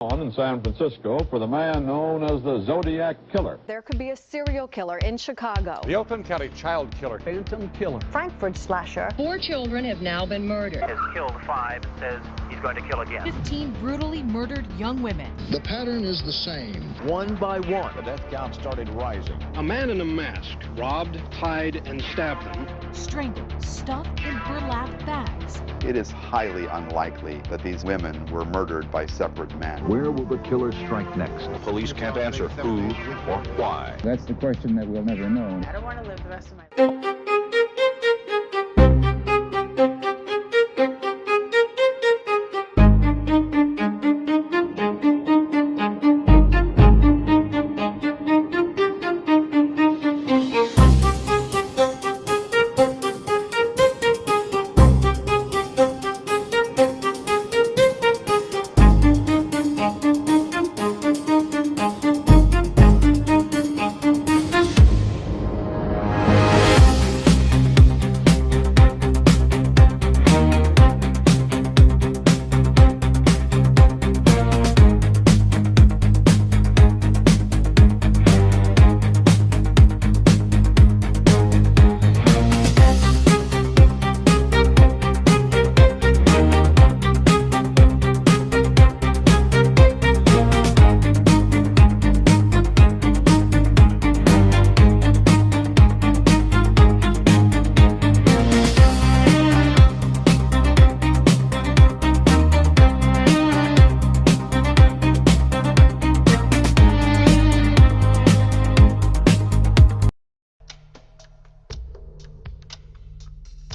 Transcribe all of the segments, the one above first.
On in San Francisco for the man known as the Zodiac Killer. There could be a serial killer in Chicago. The Oakland County child killer. Phantom Killer. Frankfurt slasher. 4 children have now been murdered. Has killed 5 and says he's going to kill again. 15 brutally murdered young women. The pattern is the same. One by one, The death count started rising. A man in a mask robbed, tied, and stabbed them. Strangled, stuffed in burlap bags. It is highly unlikely that these women were murdered by separate men. Where will the killer strike next? Police can't answer who or why. That's the question that we'll never know. I don't want to live the rest of my life.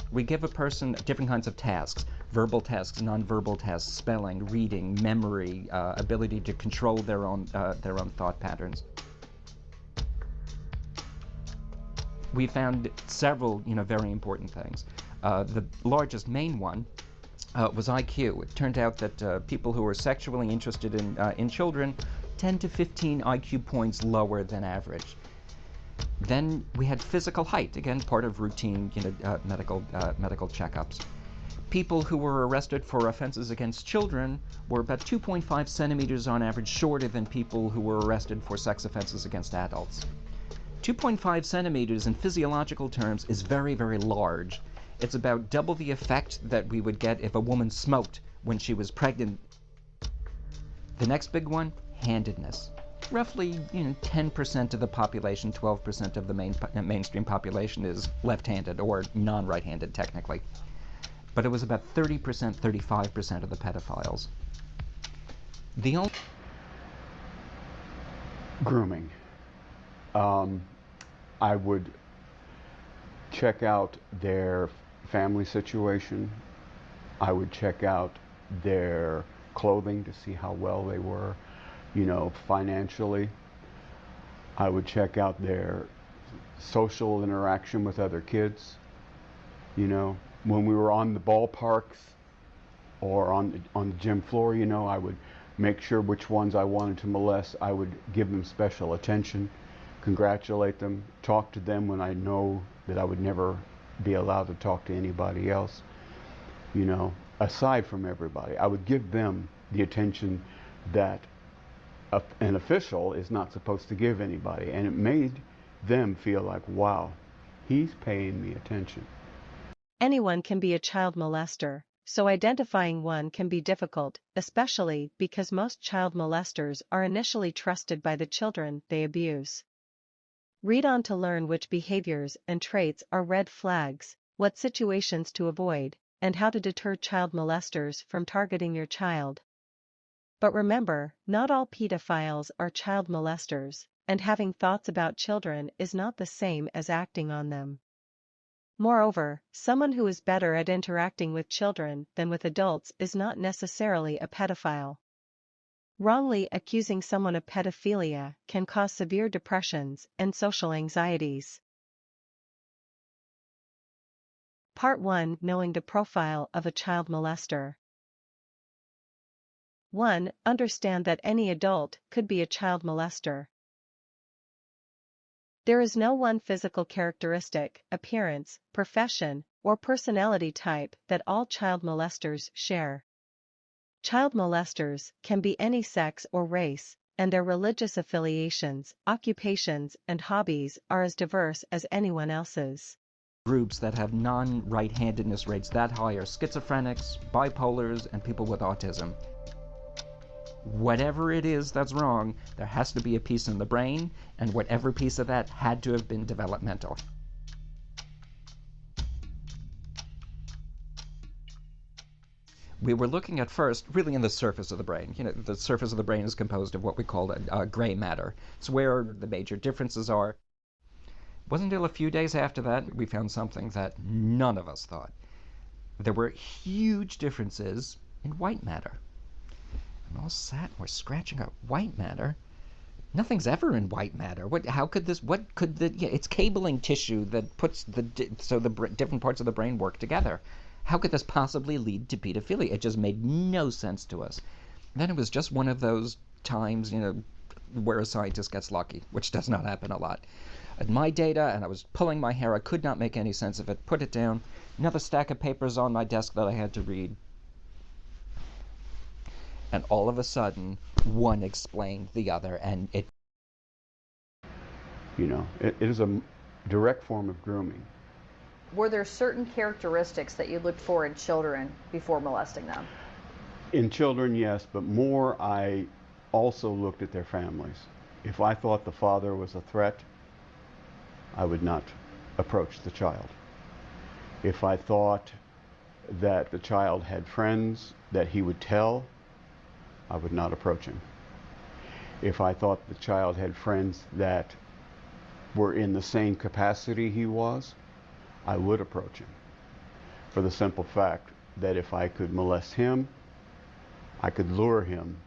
We give a person different kinds of tasks: verbal tasks, nonverbal tasks, spelling, reading, memory, ability to control their own thought patterns. We found several, very important things. The largest main one was IQ. It turned out that people who are sexually interested in children 10 to 15 IQ points lower than average. Then we had physical height, again part of routine medical checkups. People who were arrested for offenses against children were about 2.5 centimeters on average shorter than people who were arrested for sex offenses against adults. 2.5 centimeters in physiological terms is very, very large. It's about double the effect that we would get if a woman smoked when she was pregnant. The next big one, handedness. Roughly 10% of the population, 12% of the mainstream population is left-handed, or non-right-handed technically. But it was about 30%, 35% of the pedophiles. Grooming. I would check out their family situation. I would check out their clothing to see how well they were, financially. I would check out their social interaction with other kids. When we were on the ballparks or on the gym floor, I would make sure which ones I wanted to molest. I would give them special attention, congratulate them, talk to them when I know that I would never be allowed to talk to anybody else. Aside from everybody, I would give them the attention that an official is not supposed to give anybody, and it made them feel like, wow, he's paying me attention. Anyone can be a child molester, so identifying one can be difficult, especially because most child molesters are initially trusted by the children they abuse. Read on to learn which behaviors and traits are red flags, what situations to avoid, and how to deter child molesters from targeting your child. But remember, not all pedophiles are child molesters, and having thoughts about children is not the same as acting on them. Moreover, someone who is better at interacting with children than with adults is not necessarily a pedophile. Wrongly accusing someone of pedophilia can cause severe depressions and social anxieties. Part 1: Knowing the profile of a child molester. 1. Understand that any adult could be a child molester. There is no one physical characteristic, appearance, profession, or personality type that all child molesters share. Child molesters can be any sex or race, and their religious affiliations, occupations, and hobbies are as diverse as anyone else's. Groups that have non-right-handedness rates that high are schizophrenics, bipolars, and people with autism. Whatever it is that's wrong, there has to be a piece in the brain, and whatever piece of that had to have been developmental. We were looking at first really in the surface of the brain. You know, the surface of the brain is composed of what we call gray matter. It's where the major differences are. It wasn't until a few days after that we found something that none of us thought. There were huge differences in white matter. And all sat and we're scratching out white matter. Nothing's ever in white matter. It's cabling tissue that puts the different parts of the brain work together. How could this possibly lead to pedophilia? It just made no sense to us. And then it was just one of those times, you know, where a scientist gets lucky, which does not happen a lot. At my data, and I was pulling my hair, I could not make any sense of it. Put it down. Another stack of papers on my desk that I had to read. And all of a sudden, one explained the other, and it... You know, it is a direct form of grooming. Were there certain characteristics that you looked for in children before molesting them? In children, yes, but more I also looked at their families. If I thought the father was a threat, I would not approach the child. If I thought that the child had friends that he would tell, I would not approach him. If I thought the child had friends that were in the same capacity he was, I would approach him, for the simple fact that if I could molest him, I could lure him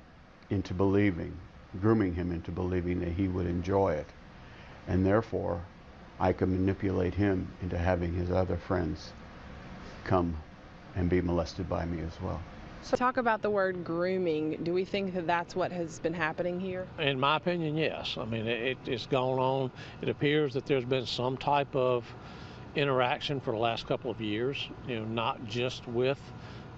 into believing, grooming him into believing that he would enjoy it, and therefore I could manipulate him into having his other friends come and be molested by me as well. So talk about the word grooming. Do we think that that's what has been happening here? In my opinion, yes. I mean, it's gone on. It appears that there's been some type of interaction for the last couple of years, you know, not just with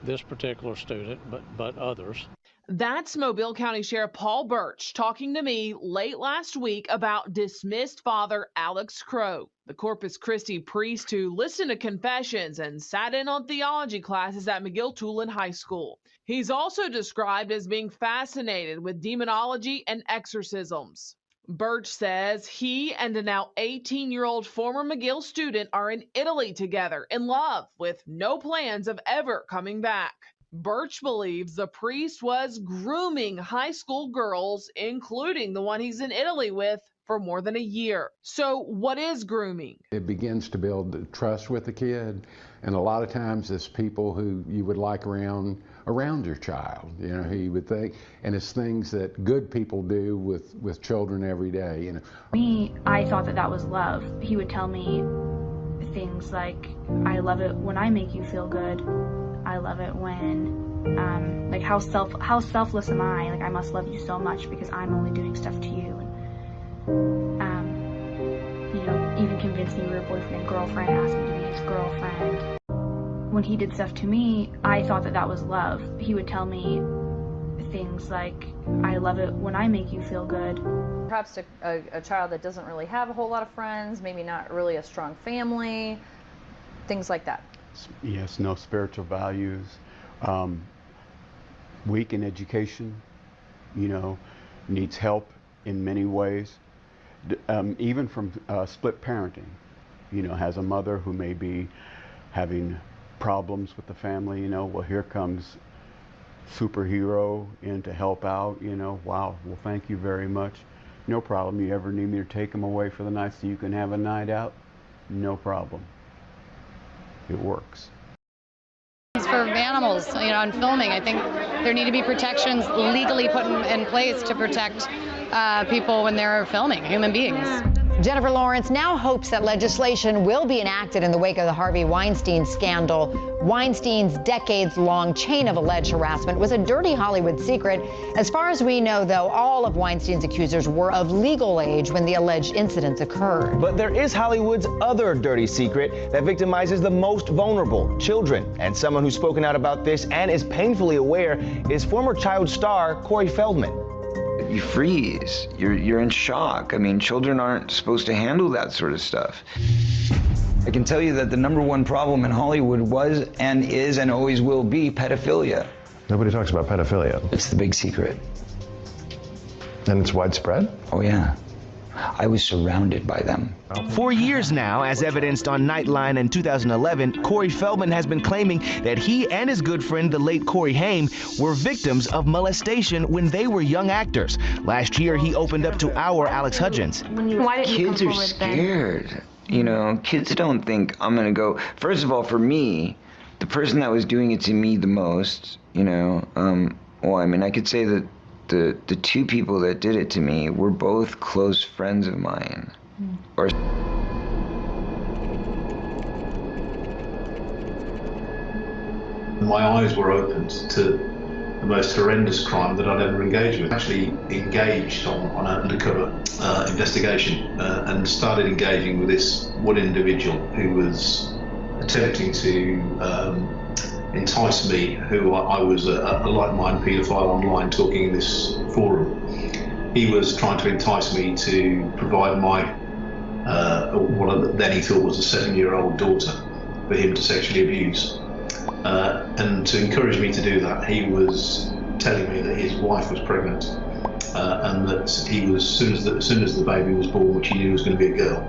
this particular student, but others. That's Mobile County Sheriff Paul Birch talking to me late last week about dismissed father Alex Crow, the Corpus Christi priest who listened to confessions and sat in on theology classes at McGill-Toolen High School. He's also described as being fascinated with demonology and exorcisms. Birch says he and a now 18-year-old former McGill student are in Italy together, in love, with no plans of ever coming back. Birch believes the priest was grooming high school girls, including the one he's in Italy with, for more than a year. So what is grooming? It begins to build trust with the kid, and a lot of times it's people who you would like around your child, you know, who you would think, and it's things that good people do with children every day, you know. Me, I thought that was love. He would tell me things like, I love it when I make you feel good. I love it when, like, how selfless am I? Like, I must love you so much because I'm only doing stuff to you. And, you know, even convinced me we were boyfriend and girlfriend, asked me to be his girlfriend. When he did stuff to me, I thought that was love. He would tell me things like, I love it when I make you feel good. Perhaps a child that doesn't really have a whole lot of friends, maybe not really a strong family, things like that. Yes, no spiritual values, weak in education, you know, needs help in many ways, even from split parenting, you know, has a mother who may be having problems with the family, you know, well, here comes superhero in to help out, you know, wow, well, thank you very much. No problem. You ever need me to take them away for the night so you can have a night out? No problem. It works. For animals, you know, in filming, I think there need to be protections legally put in place to protect people when they're filming, human beings. Jennifer Lawrence now hopes that legislation will be enacted in the wake of the Harvey Weinstein scandal. Weinstein's decades-long chain of alleged harassment was a dirty Hollywood secret. As far as we know, though, all of Weinstein's accusers were of legal age when the alleged incidents occurred. But there is Hollywood's other dirty secret that victimizes the most vulnerable, children. And someone who's spoken out about this and is painfully aware is former child star Corey Feldman. You freeze. You're in shock. I mean, children aren't supposed to handle that sort of stuff. I can tell you that the #1 problem in Hollywood was and is and always will be pedophilia. Nobody talks about pedophilia. It's the big secret. And it's widespread? Oh, yeah. I was surrounded by them. For years now, as evidenced on Nightline in 2011, Corey Feldman has been claiming that he and his good friend, the late Corey Haim, were victims of molestation when they were young actors. Last year, he opened up to our Alex Hudgens. Kids are scared. You know, kids don't think I'm gonna go. First of all, for me, the person that was doing it to me the most, you know, well, I mean, I could say that the two people that did it to me were both close friends of mine. Or my eyes were opened to the most horrendous crime that I'd ever engaged with. Actually engaged on an undercover investigation and started engaging with this one individual who was attempting to entice me, who I was a like-minded paedophile online talking in this forum. He was trying to entice me to provide my, what then he thought was a 7-year-old daughter for him to sexually abuse. And to encourage me to do that, he was telling me that his wife was pregnant and that he was, as soon as the baby was born, which he knew was going to be a girl,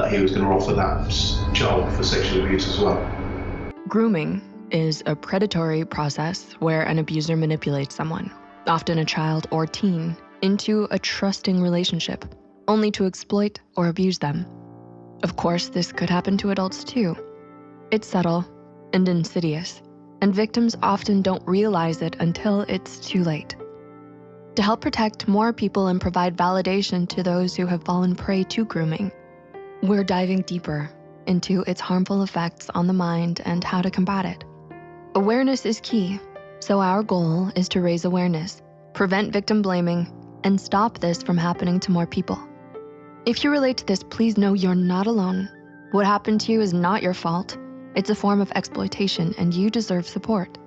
he was going to offer that child for sexual abuse as well. Grooming is a predatory process where an abuser manipulates someone, often a child or teen, into a trusting relationship, only to exploit or abuse them. Of course, this could happen to adults too. It's subtle and insidious, and victims often don't realize it until it's too late. To help protect more people and provide validation to those who have fallen prey to grooming, we're diving deeper into its harmful effects on the mind and how to combat it. Awareness is key, so our goal is to raise awareness, prevent victim blaming, and stop this from happening to more people. If you relate to this, please know you're not alone. What happened to you is not your fault. It's a form of exploitation, and you deserve support.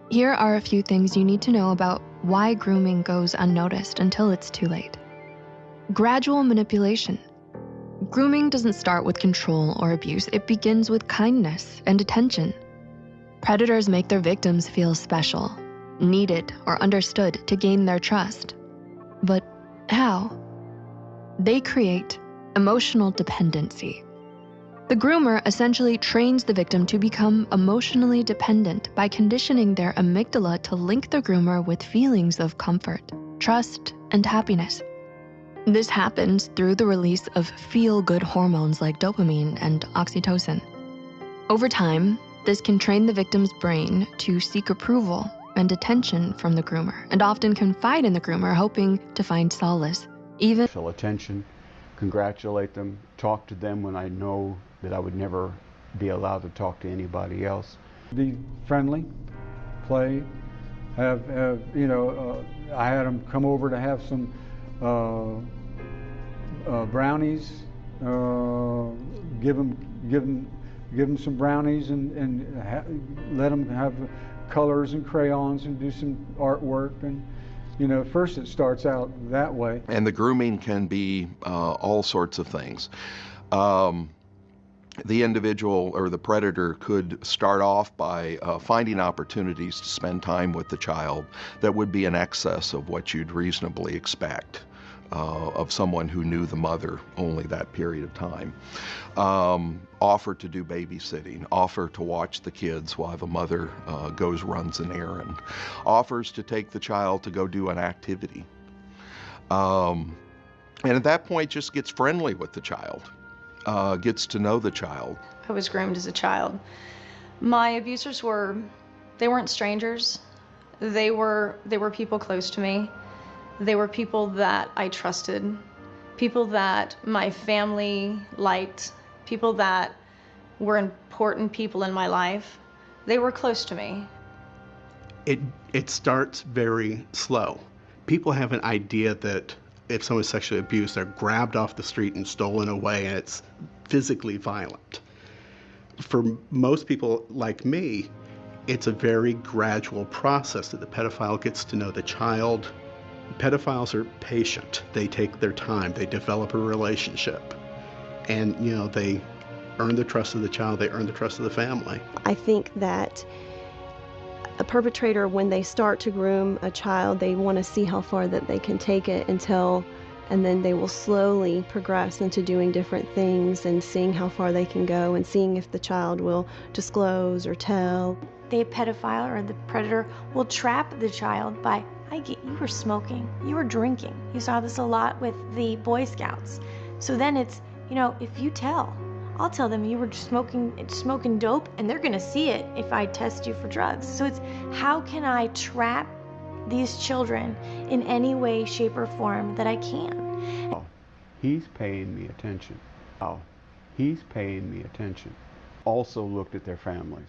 Here are a few things you need to know about why grooming goes unnoticed until it's too late. Gradual manipulation. Grooming doesn't start with control or abuse. It begins with kindness and attention. Predators make their victims feel special, needed, or understood to gain their trust. But how? They create emotional dependency. The groomer essentially trains the victim to become emotionally dependent by conditioning their amygdala to link the groomer with feelings of comfort, trust, and happiness. This happens through the release of feel-good hormones like dopamine and oxytocin. Over time, this can train the victim's brain to seek approval and attention from the groomer, and often confide in the groomer, hoping to find solace. Even attention, congratulate them, talk to them when I know that I would never be allowed to talk to anybody else. Be friendly, play, have you know, I had them come over to have some brownies, give them some brownies and let them have colors and crayons and do some artwork. And you know, first it starts out that way. And the grooming can be all sorts of things. The individual or the predator could start off by finding opportunities to spend time with the child that would be in excess of what you'd reasonably expect of someone who knew the mother only that period of time. Offer to do babysitting, offer to watch the kids while the mother runs an errand, offers to take the child to go do an activity. And at that point just gets friendly with the child, gets to know the child. I was groomed as a child. My abusers weren't strangers. They were people close to me. They were people that I trusted. people that my family liked, people that were important people in my life, they were close to me. It starts very slow. People have an idea that if someone's sexually abused, they're grabbed off the street and stolen away, and it's physically violent. For most people like me, it's a very gradual process that the pedophile gets to know the child. Pedophiles are patient. They take their time. They develop a relationship. And, you know, they earn the trust of the child. They earn the trust of the family. I think that a perpetrator, when they start to groom a child, they want to see how far that they can take it and then they will slowly progress into doing different things and seeing how far they can go and seeing if the child will disclose or tell. The pedophile or the predator will trap the child by, you were smoking, you were drinking. You saw this a lot with the Boy Scouts. So then it's, if you tell, I'll tell them you were smoking dope, and they're gonna see it if I test you for drugs. So it's, how can I trap these children in any way, shape, or form that I can? Oh, he's paying me attention. Oh, he's paying me attention. Also looked at their families.